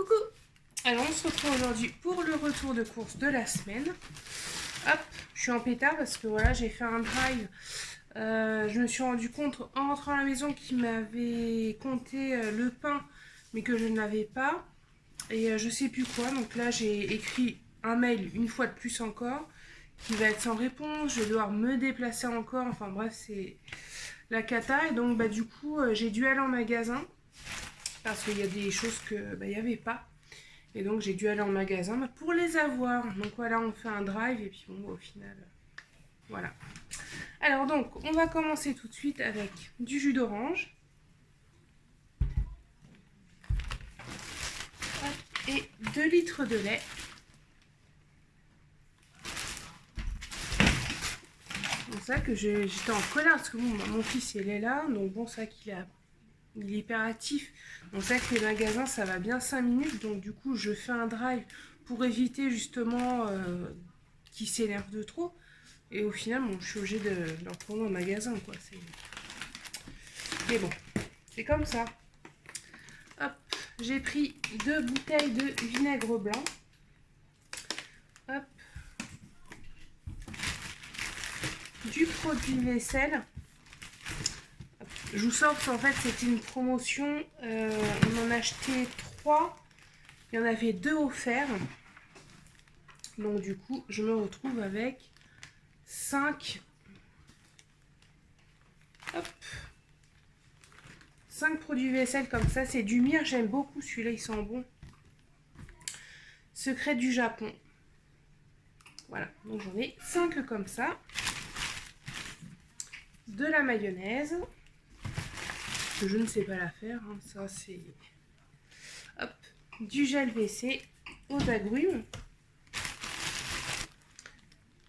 Coucou! Alors on se retrouve aujourd'hui pour le retour de course de la semaine. Hop, je suis en pétard parce que voilà, j'ai fait un drive. Je me suis rendu compte en rentrant à la maison qu'il m'avait compté le pain, mais que je ne l'avais pas. Et je sais plus quoi. Donc là, j'ai écrit un mail une fois de plus encore, qui va être sans réponse. Je vais devoir me déplacer encore. Enfin bref, c'est la cata. Et donc bah du coup, j'ai dû aller en magasin parce qu'il y a des choses que il n'y avait pas. Et donc j'ai dû aller en magasin pour les avoir. Donc voilà, on fait un drive et puis bon, au final, voilà. Alors donc, on va commencer tout de suite avec du jus d'orange. Et 2 litres de lait. C'est ça que j'étais en colère parce que bon, mon fils il est là. Donc bon, c'est vrai qu'il est hyperactif. Donc c'est vrai que les magasins ça va bien 5 minutes. Donc du coup, je fais un drive pour éviter justement qu'il s'énerve de trop. Et au final, bon, je suis obligée de le reprendre au magasin, quoi. Mais bon, c'est comme ça. Hop, j'ai pris 2 bouteilles de vinaigre blanc. Hop. Du produit vaisselle. Hop. Je vous sors parce qu'en fait, c'était une promotion. On en a acheté 3. Il y en avait 2 offerts. Donc du coup, je me retrouve avec 5. Hop. 5 produits vaisselle comme ça. C'est du Mire, j'aime beaucoup celui-là, il sent bon. Secret du Japon. Voilà, donc j'en ai 5 comme ça. De la mayonnaise. Que je ne sais pas la faire, hein. Ça c'est... Hop. Du gel WC aux agrumes.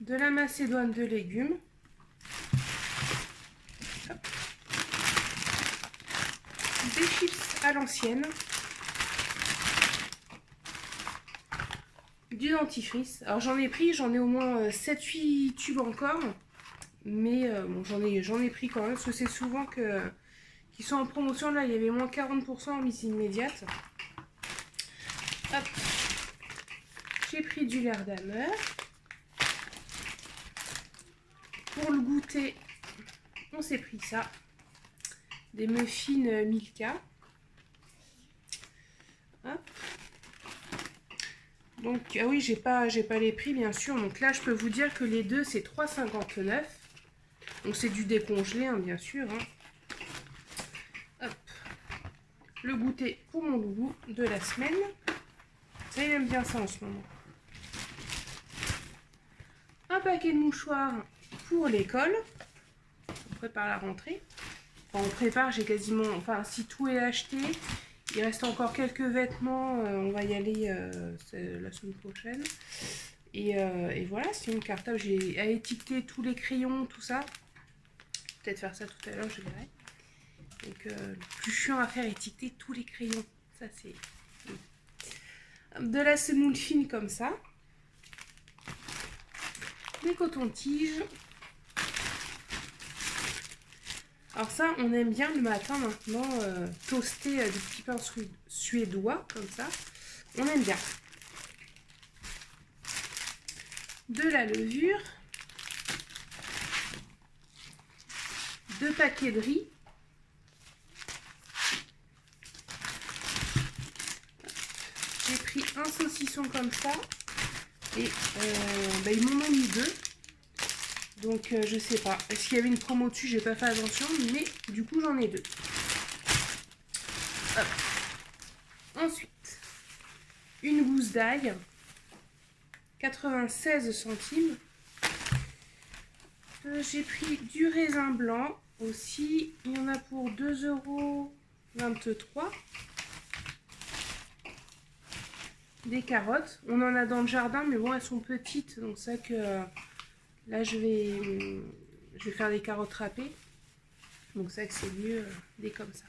De la macédoine de légumes. Hop. Des chips à l'ancienne. Du dentifrice. Alors j'en ai au moins 7-8 tubes encore. Mais bon, j'en ai pris quand même. Parce que c'est souvent qu'ils sont en promotion. Là, il y avait moins 40% en mise immédiate. Hop. J'ai pris du lait d'Amer. Pour le goûter, on s'est pris ça. Des muffins Milka. Hop. Donc, ah oui, j'ai pas les prix, bien sûr. Donc là, je peux vous dire que les deux, c'est 3,59 €. Donc, c'est du décongelé, hein, bien sûr. Hein. Hop. Le goûter pour mon loulou de la semaine. Ça, il aime bien ça en ce moment. Un paquet de mouchoirs pour l'école. On prépare la rentrée. Enfin, on prépare, j'ai quasiment... Enfin, si tout est acheté... Il reste encore quelques vêtements, on va y aller la semaine prochaine. Et voilà, c'est une cartable, j'ai à étiqueter tous les crayons, tout ça. Peut-être faire ça tout à l'heure, je verrai. Donc le plus chiant à faire, étiqueter tous les crayons. Ça c'est... De la semoule fine comme ça. Des cotons-tiges. Alors ça, on aime bien le matin maintenant toaster du petit pain suédois, comme ça. On aime bien. De la levure. 2 paquets de riz. J'ai pris un saucisson comme ça. Et ils m'en ont mis 2. Donc je sais pas. Est-ce qu'il y avait une promo dessus? J'ai pas fait attention. Mais du coup j'en ai 2. Hop. Ensuite, une gousse d'ail. 96 centimes. J'ai pris du raisin blanc aussi. Il y en a pour 2,23 €. Des carottes. On en a dans le jardin, mais bon, elles sont petites. Donc c'est vrai que là, je vais faire des carottes râpées. Donc c'est vrai que c'est mieux des comme ça.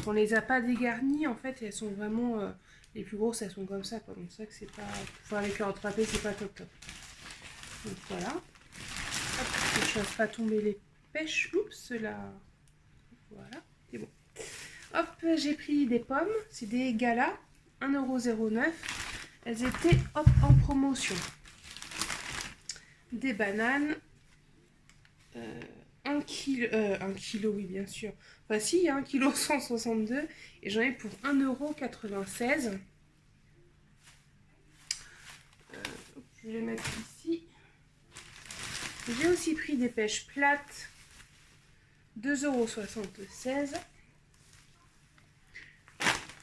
On les a pas dégarnies, en fait. Elles sont vraiment... les plus grosses, elles sont comme ça, quoi. Donc c'est vrai que c'est pas... Pour faire les carottes râpées, c'est pas top top. Donc voilà. Hop, que je fasse pas tomber les pêches. Oups, là. Voilà, c'est bon. Hop, j'ai pris des pommes. C'est des galas. 1,09 €. Elles étaient hop, en promotion. Des bananes. 1 kilo, oui, bien sûr. Enfin, si, il y a 1,162 kg. Et j'en ai pour 1,96 €. Je vais les mettre ici. J'ai aussi pris des pêches plates. 2,76 €.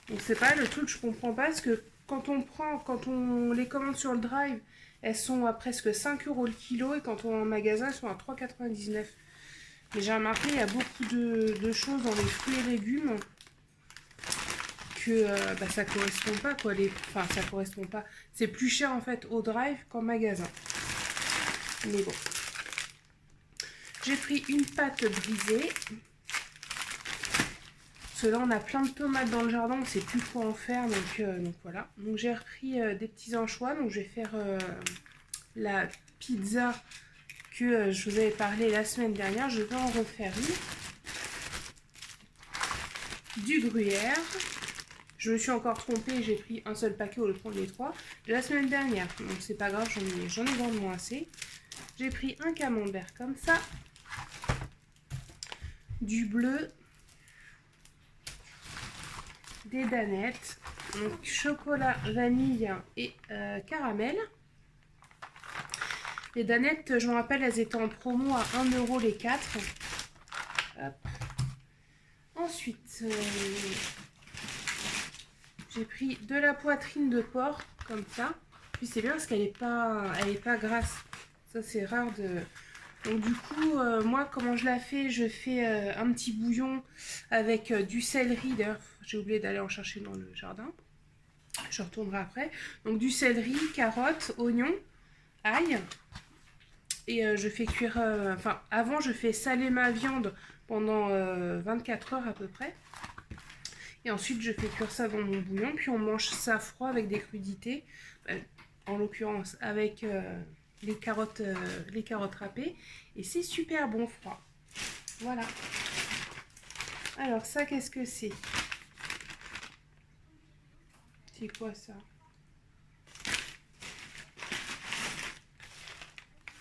Donc c'est pas le truc, je comprends pas, parce que quand on les commande sur le drive, elles sont à presque 5 € le kilo, et quand on est en magasin, elles sont à 3,99 €. Mais j'ai remarqué, il y a beaucoup de choses dans les fruits et légumes que ça correspond pas, quoi. Enfin, ça correspond pas. C'est plus cher en fait au drive qu'en magasin. Mais bon. J'ai pris une pâte brisée. Parce que là, on a plein de tomates dans le jardin, on ne sait plus quoi en faire, donc voilà. Donc j'ai repris des petits anchois, donc je vais faire la pizza que je vous avais parlé la semaine dernière. Je vais en refaire une. Du gruyère. Je me suis encore trompée, j'ai pris un seul paquet au lieu de prendre les 3 de la semaine dernière. Donc c'est pas grave, j'en ai grandement assez. J'ai pris un camembert comme ça. Du bleu. Des danettes, donc chocolat, vanille et caramel. Les danettes, je me rappelle, elles étaient en promo à 1 € les 4. Hop. Ensuite, j'ai pris de la poitrine de porc, comme ça. Puis c'est bien parce qu'elle est pas grasse. Ça, c'est rare de... Donc du coup, moi, comment je la fais? Je fais un petit bouillon avec du céleri. D'ailleurs, j'ai oublié d'aller en chercher dans le jardin. Je retournerai après. Donc du céleri, carottes, oignons, ail. Et je fais cuire... avant, je fais saler ma viande pendant 24 heures à peu près. Et ensuite, je fais cuire ça dans mon bouillon. Puis on mange ça froid avec des crudités. En l'occurrence, avec... les carottes râpées, et c'est super bon froid. Voilà. Alors ça, qu'est-ce que c'est? C'est quoi ça?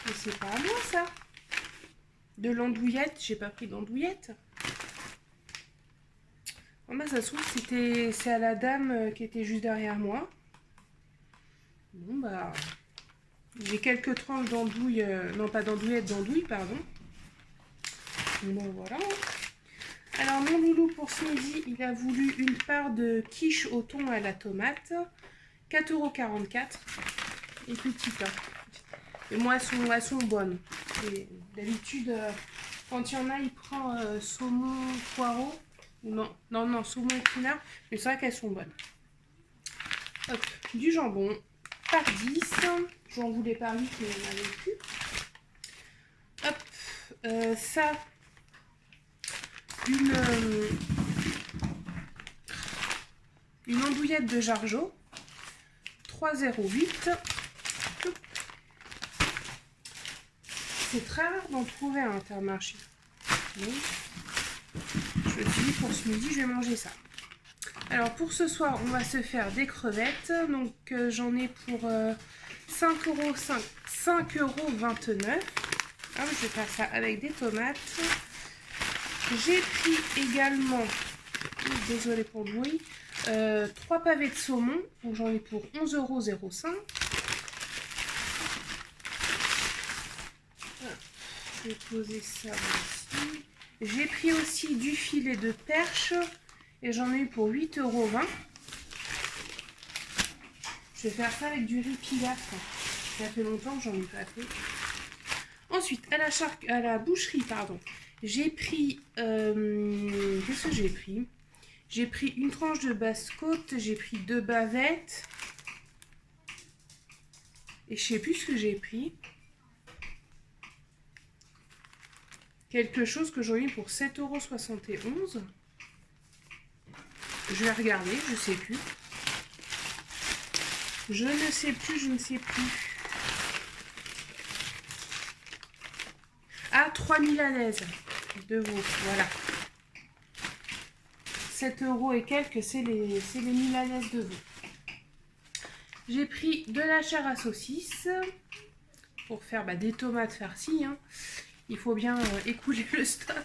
Mais c'est pas à moi ça. De l'andouillette, j'ai pas pris d'andouillette. Oh bah ça se trouve c'est à la dame qui était juste derrière moi. Bon bah... J'ai quelques tranches d'andouille, non pas d'andouillette, d'andouille, pardon. Bon voilà. Alors mon loulou pour ce midi, il a voulu une part de quiche au thon à la tomate. 4,44 €. Et petit pain. Et moi, elles sont bonnes. D'habitude, quand il y en a, il prend saumon, poireau. Non, saumon épinard. Mais c'est vrai qu'elles sont bonnes. Hop, du jambon par 10. J'en voulais par 8, mais il n'y en avait plus. Hop, ça, une andouillette de Jargeau, 3,08 €. C'est très rare d'en trouver à Intermarché. Donc, je me suis dit pour ce midi, je vais manger ça. Alors pour ce soir, on va se faire des crevettes. Donc j'en ai pour 5,29 €. Ah, je vais faire ça avec des tomates. J'ai pris également, désolé pour le bruit, 3 pavés de saumon. Donc j'en ai pour 11,05 €. Je vais poser ça ici. J'ai pris aussi du filet de perche. Et j'en ai eu pour 8,20 €. Je vais faire ça avec du riz pilaf. Ça fait longtemps que j'en ai pas fait. Ensuite, à la boucherie, pardon, j'ai pris... qu'est-ce que j'ai pris? J'ai pris une tranche de basse-côte, j'ai pris 2 bavettes. Et je sais plus ce que j'ai pris. Quelque chose que j'en ai eu pour 7,71 €. Je vais regarder, je sais plus. Je ne sais plus. Ah, 3 milanaises de veau, voilà. 7 € et quelques, c'est les milanaises de veau. J'ai pris de la chair à saucisse pour faire des tomates farcies. Hein. Il faut bien écouler le stock.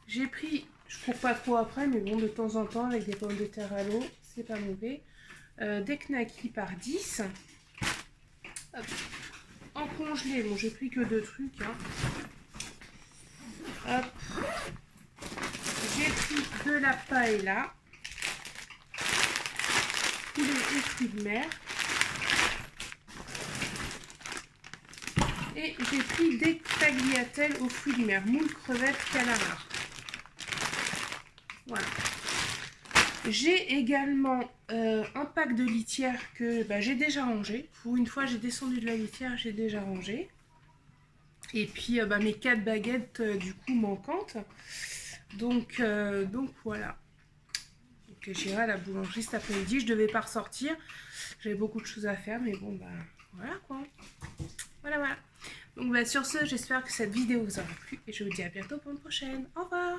J'ai pris, je cours pas trop après, mais bon, de temps en temps, avec des pommes de terre à l'eau, c'est pas mauvais. Des knackis par 10. Hop. En congelé, bon, j'ai pris que 2 trucs. Hein. Hop. J'ai pris de la paella, poulet et fruits de mer. Et j'ai pris des tagliatelles aux fruits de mer, moules, crevettes, calamars. Voilà. J'ai également un pack de litière que j'ai déjà rangé. Pour une fois, j'ai descendu de la litière, j'ai déjà rangé. Et puis mes 4 baguettes du coup manquantes. Donc voilà. Donc j'irai à la boulangerie cet après-midi. Je devais pas ressortir. J'avais beaucoup de choses à faire, mais bon voilà quoi. Voilà. Donc sur ce, j'espère que cette vidéo vous aura plu et je vous dis à bientôt pour une prochaine. Au revoir.